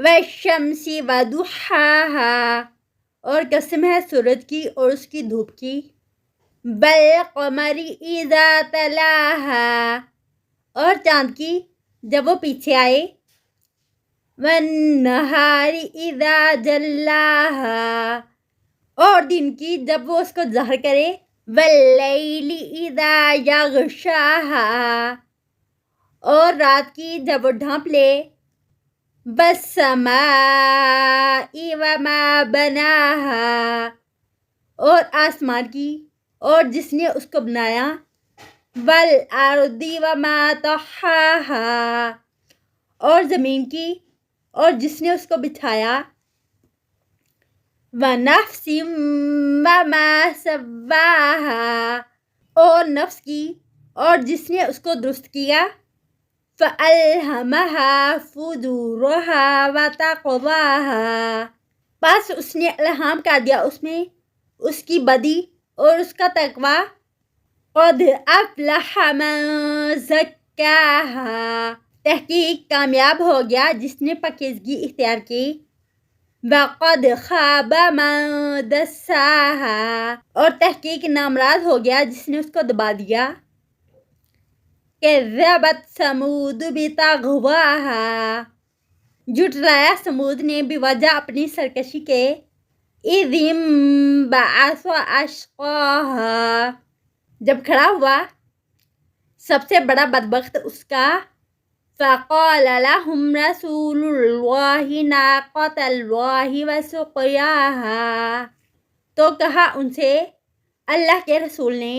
والشمس وضحاها، اور قسم ہے سورج کی اور اس کی دھوپ کی، والقمر اذا تلاها، اور چاند کی جب وہ پیچھے آئے، والنہار اذا جلاها، اور دن کی جب وہ اس کو ظاہر کرے، واللیل اذا یغشاها، اور رات کی جب وہ ڈھانپ لے، والسماء وما بناها، اور آسمان کی اور جس نے اس کو بنایا، والارض وما طحاها، اور زمین کی اور جس نے اس کو بچھایا، ونفس وما سواها، اور نفس کی اور جس نے اس کو درست کیا، فَأَلْهَمَهَا فُجُورَهَا وَتَقْوَاهَا، بس اس نے الہام کر دیا اس میں اس کی بدی اور اس کا تقوی، قد افلح من زکاها، تحقیق کامیاب ہو گیا جس نے پاکیزگی اختیار کی، وقد خاب من دساها، اور تحقیق نامراد ہو گیا جس نے اس کو دبا دیا، کذبت ثمود بطغواها، جھٹلایا سمود نے بوجہ اپنی سرکشی کے، اذ انبعث اشقاها، جب کھڑا ہوا سب سے بڑا بدبخت اس کا، فقال لهم رسول اللہ ناقۃ اللہ وسقیاها، تو کہا ان سے اللہ کے رسول نے،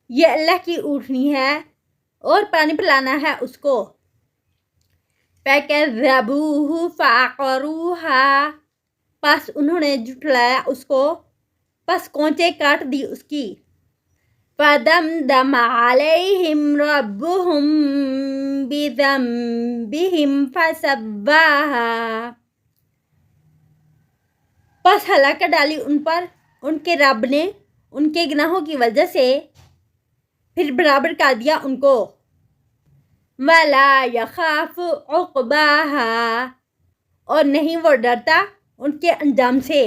یہ اللہ کی اونٹنی ہے اور پانی پلانا ہے اس کو، فَكَذَّبُوهُ فَعَقَرُوهَا، پس انہوں نے جھٹلایا اس کو، پس کونچے کاٹ دی اس کی، فَدَمْدَمَ عَلَيْهِمْ رَبُّهُمْ بِذَنبِهِمْ فَسَوَّاهَا، پس ہلاکت ڈالی ان پر ان کے رب نے ان کے گناہوں کی وجہ سے، پھر برابر کر دیا ان کو، وَلَا يَخَافُ عُقْبَاهَا، اور نہیں وہ ڈرتا ان کے انجام سے۔